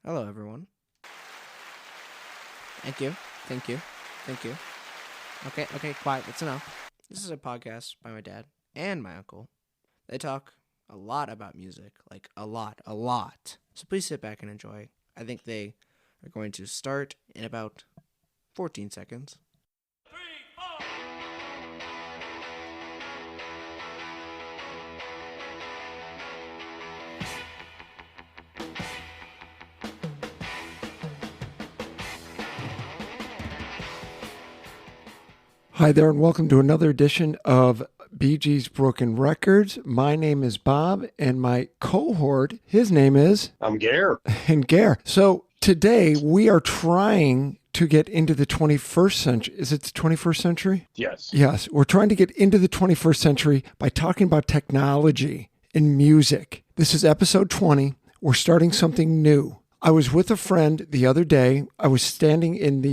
Hello, everyone. Thank you. Thank you. Thank you. Okay, quiet. That's enough. This is a podcast by my dad and my uncle. They talk a lot about music, like a lot. So please sit back and enjoy. I think they are going to start in about 14 seconds. Hi there, and welcome to another edition of BG's Broken Records. My name is Bob, and my cohort, his name is... I'm Gare. And Gare. So today we are trying to get into the 21st century. Is it the 21st century? Yes. Yes. We're trying to get into the 21st century by talking about technology and music. This is episode 20. We're starting something new. I was with a friend the other day. I was standing in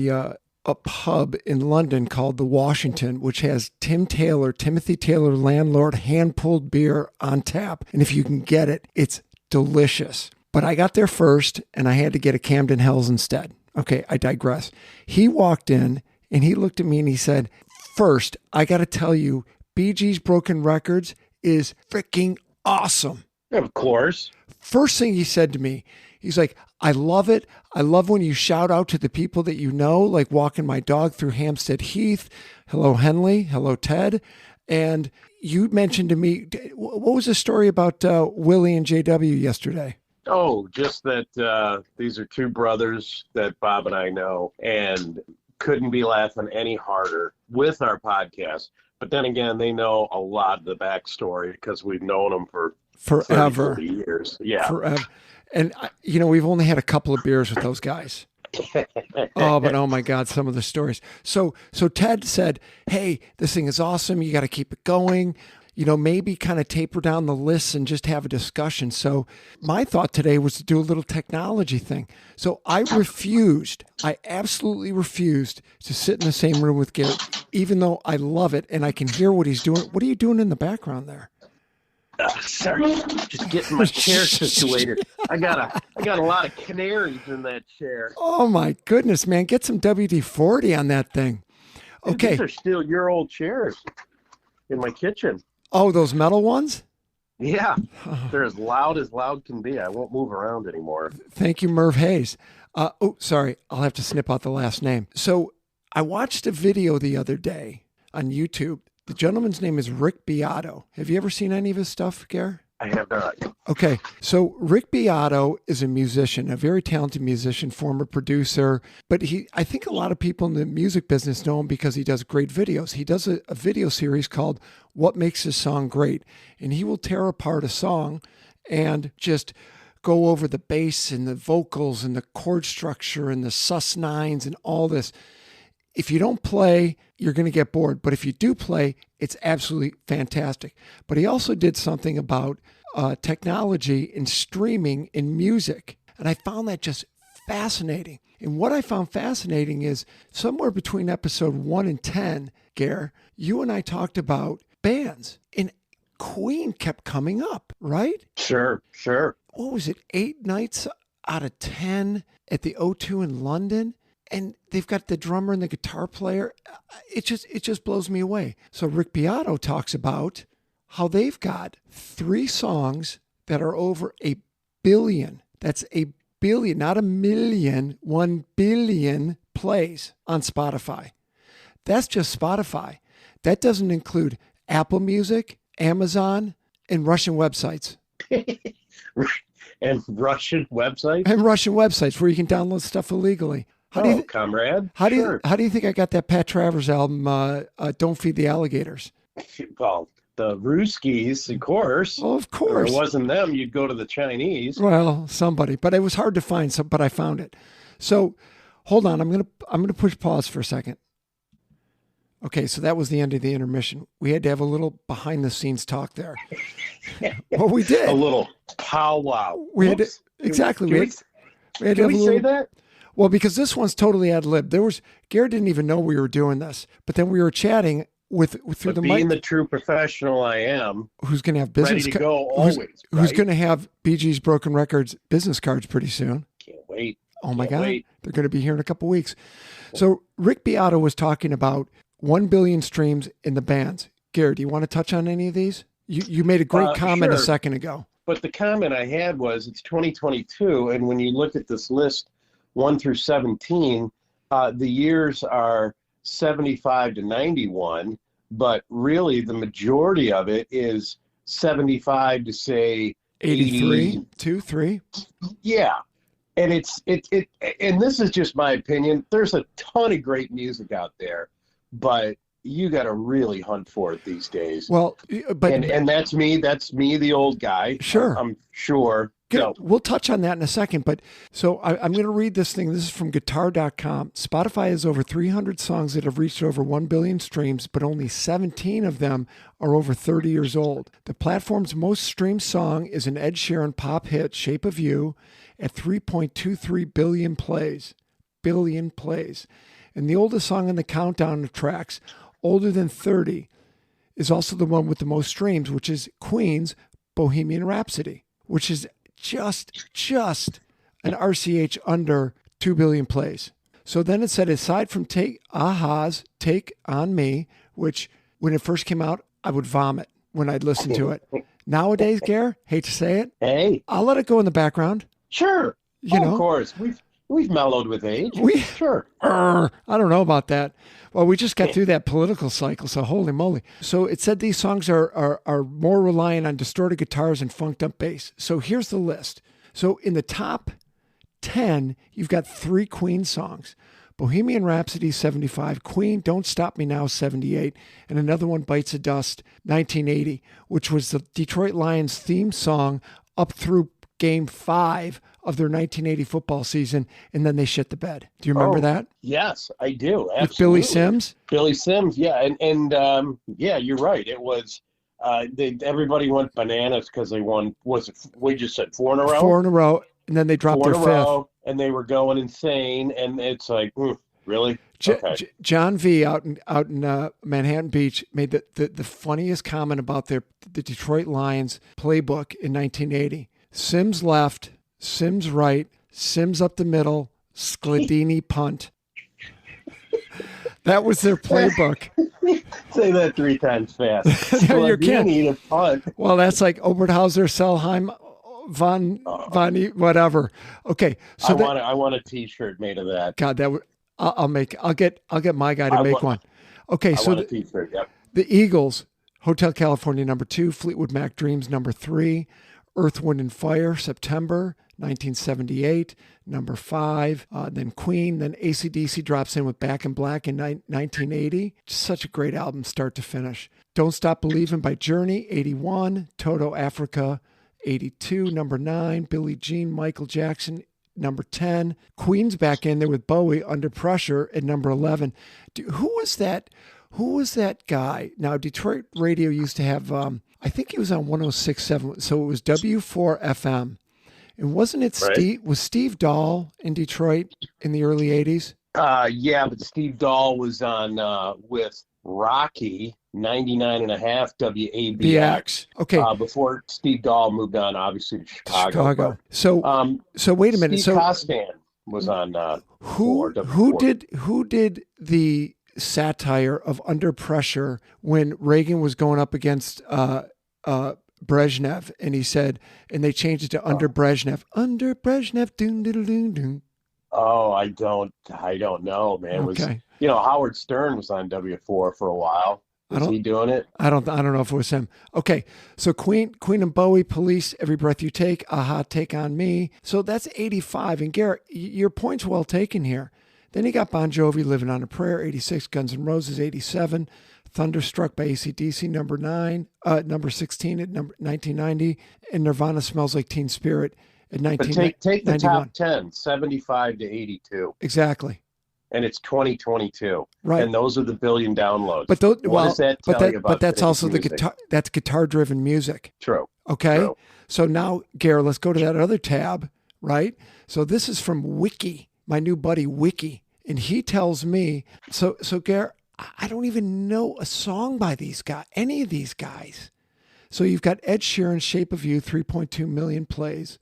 a pub in London called the Washington, which has Timothy Taylor landlord hand-pulled beer on tap. And if you can get it, it's delicious. But I got there first and I had to get a Camden Hells instead. Okay, I digress. He walked in and he looked at me and he said, "First, I got to tell you, BG's Broken Records is freaking awesome." Of course. First thing he said to me, he's like, "I love it. I love when you shout out to the people that you know, like walking my dog through Hampstead Heath. Hello, Henley. Hello, Ted." And you mentioned to me, what was the story about Willie and JW yesterday? Oh, just that these are two brothers that Bob and I know and couldn't be laughing any harder with our podcast. But then again, they know a lot of the backstory because we've known them for Forever. 30, 40 years. Yeah. Forever. And, we've only had a couple of beers with those guys. Oh my God, some of the stories. So Ted said, "Hey, this thing is awesome. You got to keep it going. Maybe kind of taper down the lists and just have a discussion." So my thought today was to do a little technology thing. So I absolutely refused to sit in the same room with Garrett, even though I love it and I can hear what he's doing. What are you doing in the background there? Sorry, just getting my chair situated. I got a lot of canaries in that chair. Oh my goodness, man! Get some WD-40 on that thing. Okay, These are still your old chairs in my kitchen. Oh, those metal ones? Yeah, they're as loud can be. I won't move around anymore. Thank you, Merv Hayes. Sorry, I'll have to snip out the last name. So I watched a video the other day on YouTube. The gentleman's name is Rick Beato. Have you ever seen any of his stuff, Gare? I have not. Okay, so Rick Beato is a musician, a very talented musician, former producer, but I think a lot of people in the music business know him because he does great videos. He does a video series called What Makes a Song Great, and he will tear apart a song and just go over the bass and the vocals and the chord structure and the sus9s and all this. If you don't play, you're going to get bored. But if you do play, it's absolutely fantastic. But he also did something about technology and streaming in music. And I found that just fascinating. And what I found fascinating is somewhere between episode 1 and 10, Gare, you and I talked about bands. And Queen kept coming up, right? Sure. What was it, 8 nights out of 10 at the O2 in London? And they've got the drummer and the guitar player. It just blows me away. So Rick Beato talks about how they've got 3 songs that are over 1 billion. That's 1 billion, not a million, 1 billion plays on Spotify. That's just Spotify. That doesn't include Apple Music, Amazon, and Russian websites. And Russian websites? And Russian websites where you can download stuff illegally. Comrade. How do you think I got that Pat Travers album, Don't Feed the Alligators? Well, the Ruskies, of course. Oh, of course. If it wasn't them, you'd go to the Chinese. Well, somebody, but it was hard to find, but I found it. So hold on, I'm gonna push pause for a second. Okay, so that was the end of the intermission. We had to have a little behind the scenes talk there. Well, we did. A little powwow. We had to, exactly. We had to have a little, say that? Well, because this one's totally ad lib. Garrett didn't even know we were doing this, but then we were chatting through the mic. Being the true professional I am, who's going to have business ready to go always. Who's going to have BG's Broken Records business cards pretty soon. Can't wait. Oh my Can't God. wait. They're going to be here in a couple weeks. So Rick Beato was talking about 1 billion streams in the bands. Gary, do you want to touch on any of these? You made a great comment a Sure. second ago. But the comment I had was it's 2022, and when you look at this list, 1 through 17, the years are 75 to 91, but really the majority of it is 75 to say 83, 2, 3. Yeah. And and this is just my opinion. There's a ton of great music out there, but you got to really hunt for it these days. Well, but and that's me, the old guy. Sure. I'm sure. Good. So, We'll touch on that in a second. But so I'm going to read this thing. This is from guitar.com. Spotify has over 300 songs that have reached over 1 billion streams, but only 17 of them are over 30 years old. The platform's most streamed song is an Ed Sheeran pop hit, Shape of You, at 3.23 billion plays. Billion plays. And the oldest song in the countdown of tracks, older than 30, is also the one with the most streams, which is Queen's Bohemian Rhapsody, which is just an RCH under 2 billion plays. So then it said, aside from Aha's Take On Me, which when it first came out, I would vomit when I'd listen to it. Nowadays, Gare, hate to say it, hey, I'll let it go in the background. sure. You know? Of course. We've mellowed with age. Sure. I don't know about that. Well, we just got through that political cycle, so holy moly. So it said these songs are more reliant on distorted guitars and funked up bass. So here's the list. So in the top 10, you've got 3 Queen songs. Bohemian Rhapsody, 75. Queen, Don't Stop Me Now, 78. And another one, Bites of Dust, 1980, which was the Detroit Lions theme song up through Game 5 of their 1980 football season, and then they shit the bed. Do you remember that? Yes, I do. Absolutely. With Billy Sims? Billy Sims, yeah. And yeah, you're right. It was, everybody went bananas because they won, we just said 4 in a row? 4 in a row, and then they dropped 4 their in a 5th. row, and they were going insane, and it's like, really? Okay. John V out in Manhattan Beach made the funniest comment about the Detroit Lions playbook in 1980. Sims left, Sims right, Sims up the middle, Scladini punt. That was their playbook. Say that 3 times fast. No, you can't. Need a punt. Well, that's like Oberthauser, Selheim, Von, whatever. Okay, so I want a T-shirt made of that. God, that would I'll get my guy to make one. Okay, so I want a T-shirt. Yep. The Eagles, Hotel California number 2, Fleetwood Mac Dreams number 3, Earth, Wind and Fire, September 1978, number 5. Then Queen, then AC/DC drops in with Back in Black in 1980. Just such a great album, start to finish. Don't Stop Believin' by Journey, 81. Toto Africa, 82. Number 9. Billie Jean, Michael Jackson, number 10. Queen's back in there with Bowie, Under Pressure, at number 11. Who was that? Who was that guy? Now, Detroit radio used to have, I think he was on 106.7, so it was W4 FM. And wasn't it right. Was Steve Dahl in Detroit in the early 80s? Yeah, but Steve Dahl was on with Rocky 99.5 WABX. BX. Okay. Before Steve Dahl moved on, obviously, to Chicago. But, so wait a minute. Steve Costan was on. Who did the satire of Under Pressure when Reagan was going up against Brezhnev, and he said, and they changed it to Under Brezhnev. Under Brezhnev, doom doom doom doom. Oh, I don't know, man. Okay. Howard Stern was on W4 for a while. Was he doing it? I don't know if it was him. Okay, so Queen and Bowie, Police, Every Breath You Take, Aha, Take On Me. So that's 85. And Garrett, your point's well taken here. Then you got Bon Jovi, Living on a Prayer, 86, Guns N' Roses, 87, Thunderstruck by AC/DC, number 9, number 16 at number 1990, and Nirvana, Smells Like Teen Spirit at 1991. But take the top 10, 75 to 82. Exactly. And it's 2022. Right. And those are the billion downloads. But what does that tell you about but that's also music? the guitar. That's guitar-driven music. True. Okay. True. So now, Gare, let's go to that other tab, right? So this is from Wiki, my new buddy Wiki, and he tells me. So Gare, I don't even know a song by these guys, any of these guys. So you've got Ed Sheeran, Shape of You, 3.2 million plays.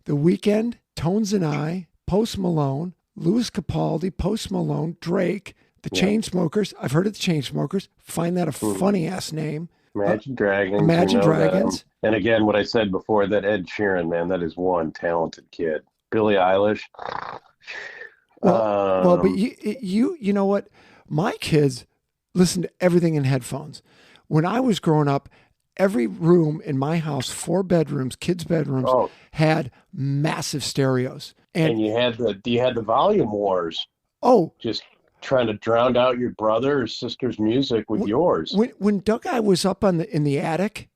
The Weeknd, Tones and I, Post Malone, Louis Capaldi, Post Malone, Drake, the Chainsmokers. I've heard of the Chainsmokers. Find that a funny ass name. Imagine Dragons. Imagine Dragons. And again, what I said before, that Ed Sheeran, man, that is one talented kid. Billie Eilish. But you know what? My kids listen to everything in headphones. When I was growing up, every room in my house, 4 bedrooms, kids' bedrooms, had massive stereos. And you had the volume wars. Oh, just trying to drown out your brother or sister's music with yours. When Doug and I was up in the attic,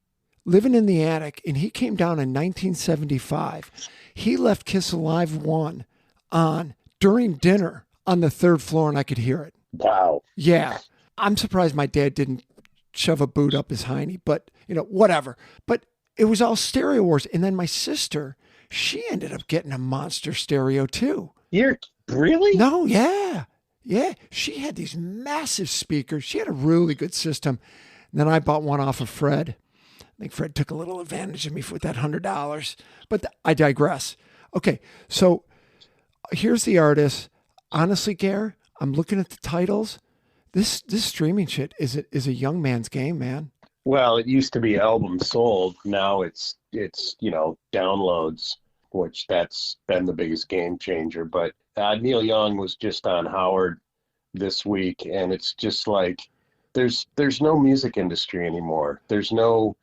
living in the attic, and he came down in 1975, he left Kiss Alive 1 on during dinner on the 3rd floor, and I could hear it. Wow. Yeah. I'm surprised my dad didn't shove a boot up his hiney, but, whatever. But it was all stereo wars. And then my sister, she ended up getting a monster stereo too. Really? No, yeah. Yeah, she had these massive speakers. She had a really good system. And then I bought one off of Fred. I think Fred took a little advantage of me with that $100. But I digress. Okay, so here's the artist. Honestly, Gare, I'm looking at the titles. This streaming shit is a young man's game, man. Well, it used to be albums sold. Now it's downloads, which that's been the biggest game changer. But Neil Young was just on Howard this week, and it's just like there's no music industry anymore. It's the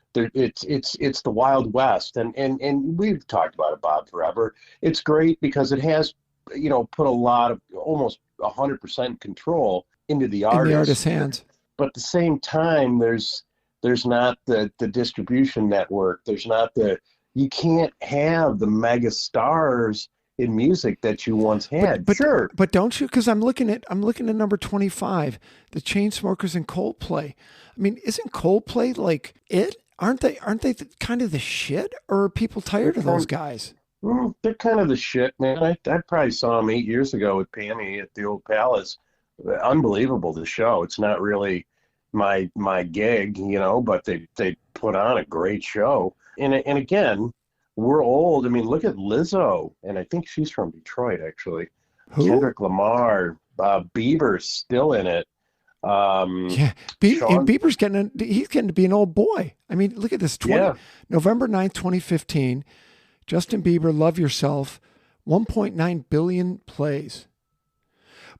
Wild West, and we've talked about it, Bob, forever. It's great because it has put a lot of almost 100% control into the artist's hands. But at the same time, there's not the distribution network. You can't have the mega stars in music that you once had. Sure. But don't you? Because I'm looking at number 25, the Chainsmokers and Coldplay. I mean, isn't Coldplay like it? Aren't they kind of the shit? Or are people tired of those guys? They're kind of the shit, man. I probably saw them 8 years ago with Pammy at the Old Palace. Unbelievable, the show. It's not really my gig, but they put on a great show. And again, we're old. I mean, look at Lizzo, and I think she's from Detroit, actually. Who? Kendrick Lamar, Bieber's still in it. And Bieber's getting to be an old boy. I mean, look at this. November 9th, 2015, Justin Bieber, Love Yourself, 1.9 billion plays.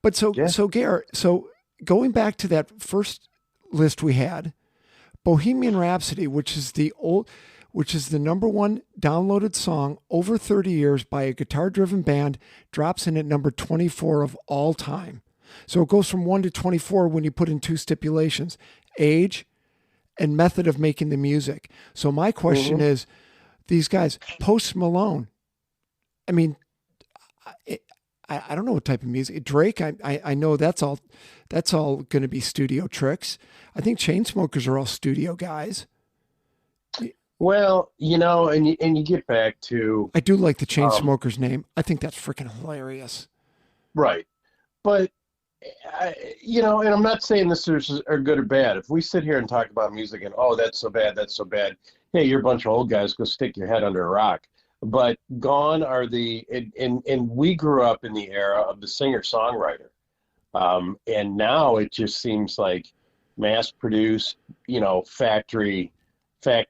But so Garrett, so going back to that first list we had, Bohemian Rhapsody, which is the number one downloaded song over 30 years by a guitar-driven band, drops in at number 24 of all time. So it goes from 1 to 24 when you put in 2 stipulations: age and method of making the music. So my question is, these guys, Post Malone, I mean, I don't know what type of music. Drake, I know that's all going to be studio tricks. I think Chainsmokers are all studio guys. Well, and you get back to... I do like the Chainsmokers name. I think that's freaking hilarious. Right. But, and I'm not saying this are good or bad. If we sit here and talk about music and, that's so bad, hey, you're a bunch of old guys, go stick your head under a rock. But gone are and we grew up in the era of the singer-songwriter. And now it just seems like mass-produced, factory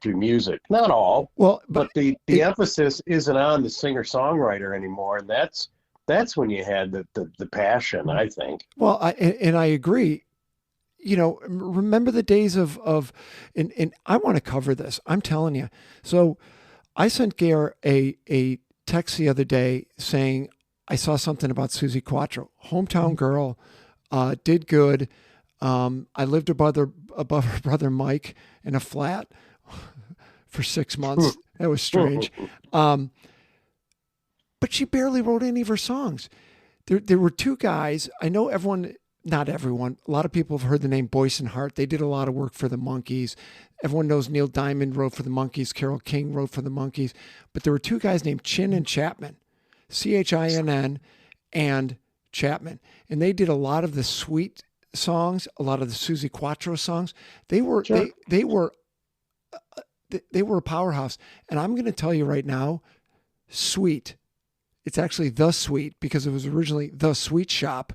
music. Not all, but the emphasis isn't on the singer-songwriter anymore, and that's when you had the passion, I think. Well, I agree. Remember the days of and I want to cover this. I'm telling you. So I sent Gare a text the other day saying I saw something about Suzi Quatro, hometown girl, did good. I lived above her brother Mike in a flat for 6 months. That was strange. But she barely wrote any of her songs. There were 2 guys. I know not everyone. A lot of people have heard the name Boyce and Hart. They did a lot of work for the Monkees. Everyone knows Neil Diamond wrote for the Monkees. Carole King wrote for the Monkees. But there were 2 guys named Chin and Chapman, Chinn and Chapman. And they did a lot of the sweet songs, a lot of the Suzi Quatro songs. They were a powerhouse. And I'm going to tell you right now, Sweet It's actually The Sweet because it was originally The Sweet Shop.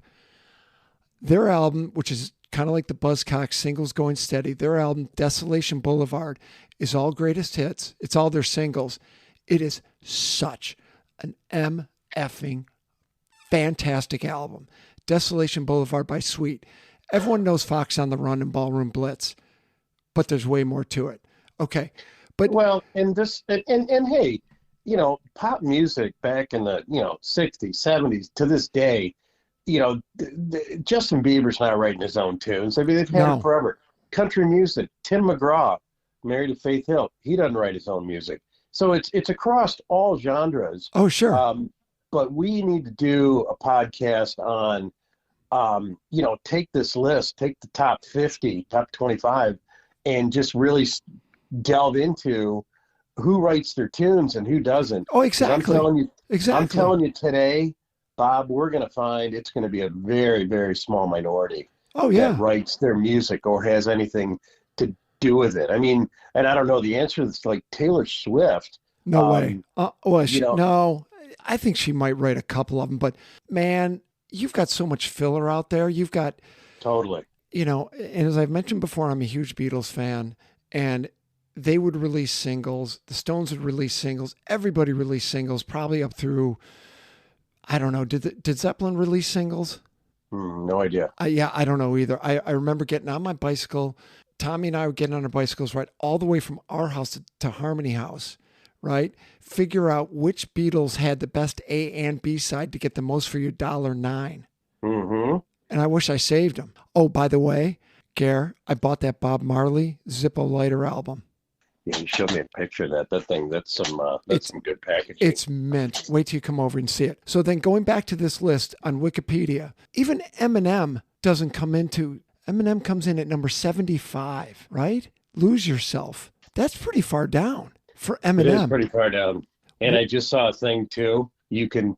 Their album, which is kind of like the Buzzcocks Singles Going Steady, their album Desolation Boulevard is all greatest hits. It's all their singles. It is such an MFing fantastic album. Desolation Boulevard by Sweet. Everyone knows Fox on the Run and Ballroom Blitz, but there's way more to it. Okay. But well, and hey, you know, pop music back in the, you know, 60s, 70s to this day, you know, Justin Bieber's not writing his own tunes. I mean, they've had it forever. Country music, Tim McGraw, married to Faith Hill, he doesn't write his own music. So it's across all genres. Oh, sure. But we need to do a podcast on, you know, take this list, take the top 50, top 25, and just really delve into who writes their tunes and who doesn't. Oh, exactly. I'm telling you today, Bob, we're going to find it's going to be a very, very small minority that writes their music or has anything to do with it. I mean, and I don't know the answer. It's like Taylor Swift. No way. No, I think she might write a couple of them, but man, you've got so much filler out there. You've got totally, you know, and as I've mentioned before, I'm a huge Beatles fan, and they would release singles. The Stones would release singles. Everybody released singles, probably up through, I don't know. Did Zeppelin release singles? No idea. I don't know either. I remember getting on my bicycle. Tommy and I were getting on our bicycles, right, all the way from our house to Harmony House, right? Figure out which Beatles had the best A and B side to get the most for your $1.09. Mm-hmm. And I wish I saved them. Oh, by the way, Gare, I bought that Bob Marley Zippo Lighter album. Yeah, you showed me a picture of that. That thing, that's some good packaging. It's mint. Wait till you come over and see it. So then going back to this list on Wikipedia, even Eminem comes in at number 75, right? Lose Yourself. That's pretty far down for Eminem. It is pretty far down. And I just saw a thing too. You can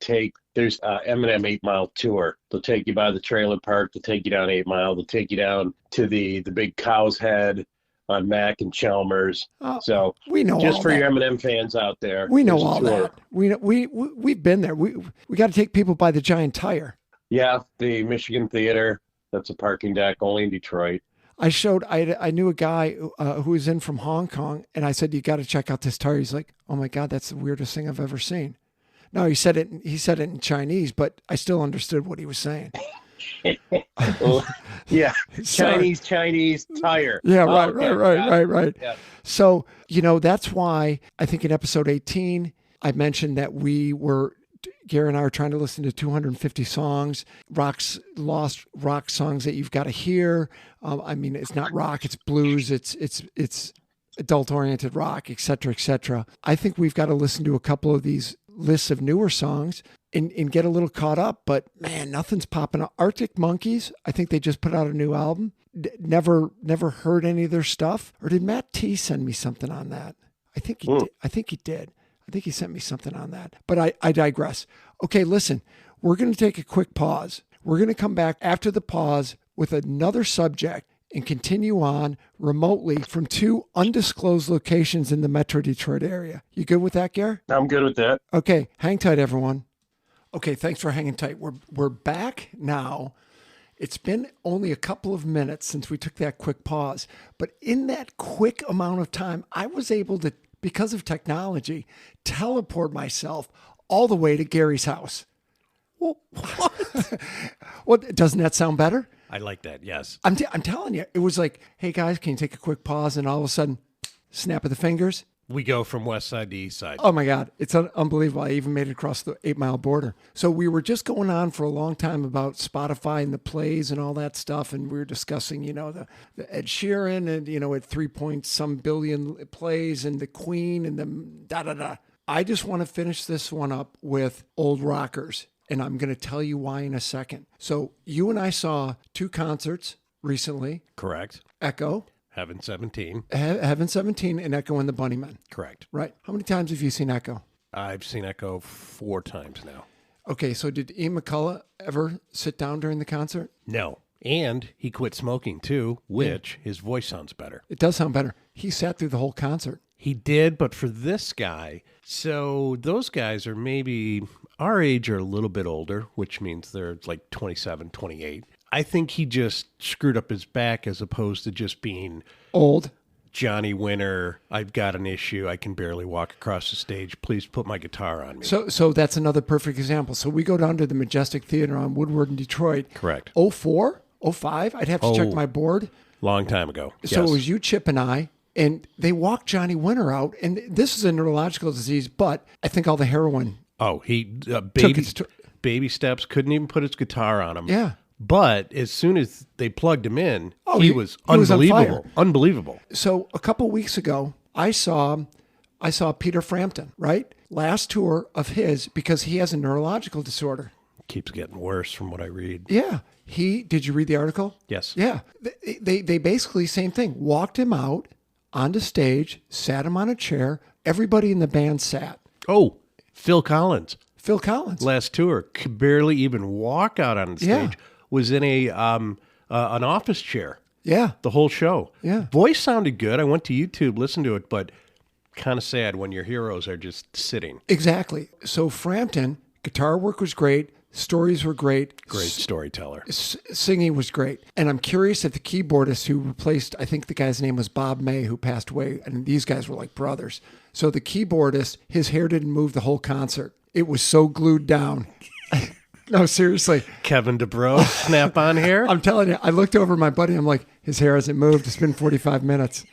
there's Eminem 8 Mile Tour. They'll take you by the trailer park. They'll take you down 8 Mile. They'll take you down to the big Cow's Head on Mac and Chalmers. So we know just all for that. your Eminem fans out there. We know all that. We've been there. We got to take people by the giant tire. Yeah, the Michigan Theater. That's a parking deck only in Detroit. I knew a guy who was in from Hong Kong, and I said, you got to check out this tire. He's like, oh my God, that's the weirdest thing I've ever seen. No, he said it in Chinese, but I still understood what he was saying. Well, yeah, Chinese tire. Yeah, right. Yeah. So, you know, that's why I think in episode 18, I mentioned that Gary and I are trying to listen to 250 songs, lost rock songs that you've got to hear. I mean, it's not rock, it's blues, it's adult-oriented rock, et cetera. I think we've got to listen to a couple of these lists of newer songs and get a little caught up. But man, nothing's popping up. Arctic Monkeys, I think they just put out a new album. Never heard any of their stuff. Or did Matt T send me something on that? I think he did. I think he sent me something on that. But I digress. Okay, listen, we're going to take a quick pause. We're going to come back after the pause with another subject and continue on remotely from 2 undisclosed locations in the Metro Detroit area. You good with that, Gare? I'm good with that. Okay, hang tight, everyone. Okay, thanks for hanging tight. We're back now. It's been only a couple of minutes since we took that quick pause, but in that quick amount of time, I was able to, because of technology, teleport myself all the way to Gary's house. Well, what? Doesn't that sound better? I like that, yes. I'm telling you, it was like, hey guys, can you take a quick pause? And all of a sudden, snap of the fingers. We go from west side to east side. Oh my God, it's unbelievable. I even made it across the 8 Mile border. So we were just going on for a long time about Spotify and the plays and all that stuff. And we were discussing, you know, the Ed Sheeran and, you know, at 3 billion plays and the Queen and the da-da-da. I just want to finish this one up with old rockers. And I'm going to tell you why in a second. So you and I saw 2 concerts recently. Correct. Echo. Heaven 17. Heaven 17 and Echo and the Bunnymen. Correct. Right. How many times have you seen Echo? I've seen Echo 4 times now. Okay, so did Ian McCullough ever sit down during the concert? No. And he quit smoking too, which his voice sounds better. It does sound better. He sat through the whole concert. He did, but for this guy, so those guys are maybe our age or a little bit older, which means they're like 27, 28. I think he just screwed up his back as opposed to just being Old. Johnny Winter. I've got an issue. I can barely walk across the stage. Please put my guitar on me. So that's another perfect example. So we go down to the Majestic Theater on Woodward in Detroit. Correct. 04, 05? I'd have to check my board. Long time ago. So Yes. it was you, Chip, and I, and they walked Johnny Winter out. And this is a neurological disease, but I think all the heroin. Oh, he baby steps, couldn't even put his guitar on him. Yeah. But as soon as they plugged him in, Oh, he he was was on unbelievable. fire. Unbelievable. So a couple weeks ago, I saw Peter Frampton, right? Last tour of his, because he has a neurological disorder. Keeps getting worse from what I read. Yeah. Did you read the article? Yes. Yeah. They basically, same thing, walked him out onto stage, sat him on a chair. Everybody in the band sat. Oh, Phil Collins. Phil Collins. Last tour, could barely even walk out on the stage. Yeah. Was in an office chair Yeah. the whole show. Yeah. Voice sounded good. I went to YouTube, listened to it, but kind of sad when your heroes are just sitting. Exactly. So Frampton, guitar work was great. Stories were great. Great storyteller. Singing was great. And I'm curious if the keyboardist who replaced, I think the guy's name was Bob May, who passed away, and these guys were like brothers. So the keyboardist, his hair didn't move the whole concert. It was so glued down. No, seriously. Kevin DeBro, snap on hair. I'm telling you, I looked over at my buddy. I'm like, his hair hasn't moved. It's been 45 minutes.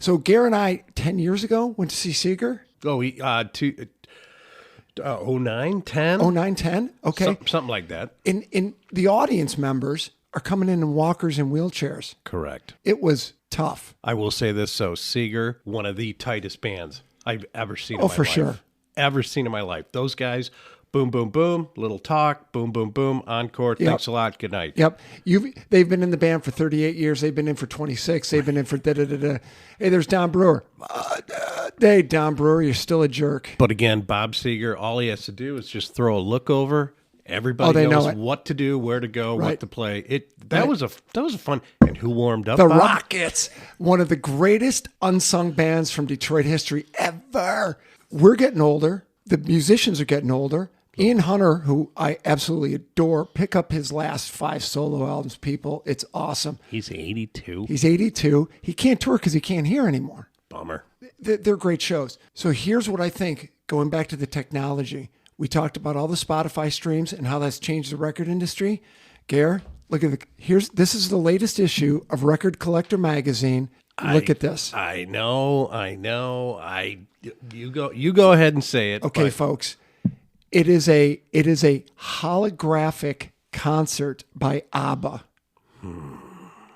So Gare and I, 10 years ago, went to see Seeger. Oh, he 09, 10? 09, 10. Okay. Something like that. In the audience members are coming in walkers and wheelchairs. Correct. It was tough. I will say this, so Seeger, one of the tightest bands I've ever seen in my life. Oh, for sure. Ever seen in my life. Those guys, boom, boom, boom, little talk, boom, boom, boom, encore, thanks a lot, good night. Yep. They've been in the band for 38 years. They've been in for 26. They've been in for da-da-da-da. Hey, there's Don Brewer. Hey, Don Brewer, you're still a jerk. But again, Bob Seger, all he has to do is just throw a look over. Everybody they knows know it. what to do, where to go, Right. what to play. That Right. was a fun. And who warmed up? The Bob? Rockets, one of the greatest unsung bands from Detroit history ever. We're getting older. The musicians are getting older. Ian Hunter, who I absolutely adore, pick up his last 5 solo albums, people. It's awesome. He's 82. He's 82. He can't tour because he can't hear anymore. Bummer. They're great shows. So here's what I think, going back to the technology. We talked about all the Spotify streams and how that's changed the record industry. Gare, look at this is the latest issue of Record Collector Magazine. Look at this. I know. You go ahead and say it. Okay, but folks. It is a holographic concert by ABBA.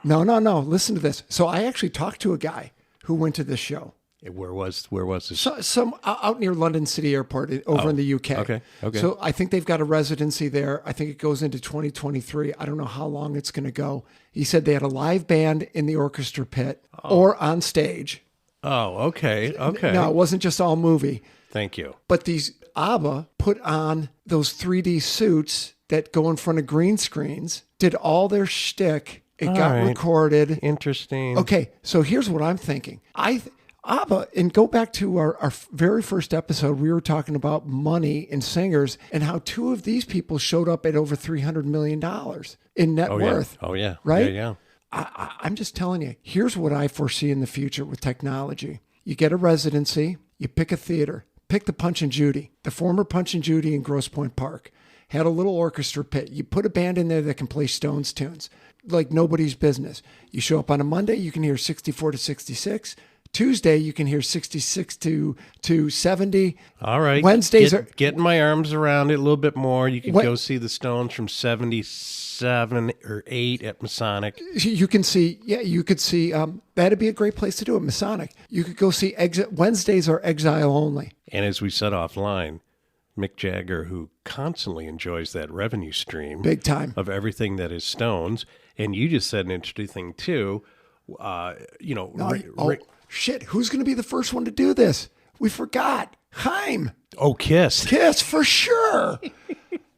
No. Listen to this. So I actually talked to a guy who went to this show. Where was this? Some out near London City Airport over in the UK. Okay. So I think they've got a residency there. I think it goes into 2023. I don't know how long it's going to go. He said they had a live band in the orchestra pit or on stage. Oh, okay. No, it wasn't just all movie. Thank you. But these ABBA put on those 3D suits that go in front of green screens, did all their shtick. It got right. recorded. Interesting. Okay, so here's what I'm thinking. ABBA, and go back to our very first episode, we were talking about money and singers and how 2 of these people showed up at over $300 million in net worth. Oh, yeah. Right? Yeah. I'm just telling you, here's what I foresee in the future with technology. You get a residency, you pick a theater, pick the Punch and Judy, the former Punch and Judy in Grosse Pointe Park. Had a little orchestra pit. You put a band in there that can play Stones tunes like nobody's business. You show up on a Monday, you can hear 64 to 66. Tuesday, you can hear 66 to 70. All right. Wednesdays getting my arms around it a little bit more. You can go see the Stones from 77 or 8 at Masonic. You can see, you could see, that'd be a great place to do it, Masonic. You could go see, Wednesdays are Exile only. And as we said offline, Mick Jagger, who constantly enjoys that revenue stream. Big time. Of everything that is Stones. And you just said an interesting thing, too. Shit, who's going to be the first one to do this? We forgot. Haim. Oh, Kiss. Kiss, for sure.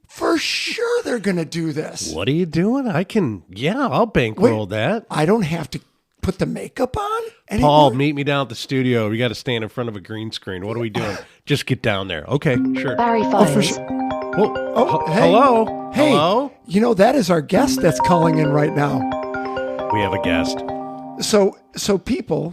For sure they're going to do this. What are you doing? I'll bankroll that. I don't have to put the makeup on? Paul, anymore? meet me down at the studio. We got to stand in front of a green screen. What are we doing? Just get down there. Okay, sure. Barry Oh, for Fires. sure. Oh, Oh, hey. hello? Hey, Hello? you know, that is our guest that's calling in right now. We have a guest. So people,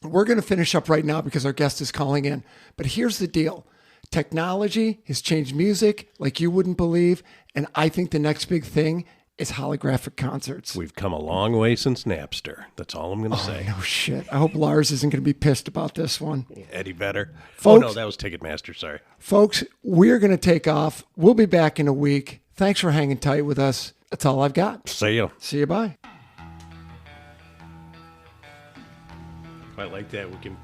we're going to finish up right now because our guest is calling in. But here's the deal. Technology has changed music like you wouldn't believe. And I think the next big thing is holographic concerts. We've come a long way since Napster. That's all I'm going to say. Oh, shit. I hope Lars isn't going to be pissed about this one. Eddie Vedder. Folks- Oh, no, that was Ticketmaster. Sorry. Folks, we're going to take off. We'll be back in a week. Thanks for hanging tight with us. That's all I've got. See you. See you. Bye. I like that. We can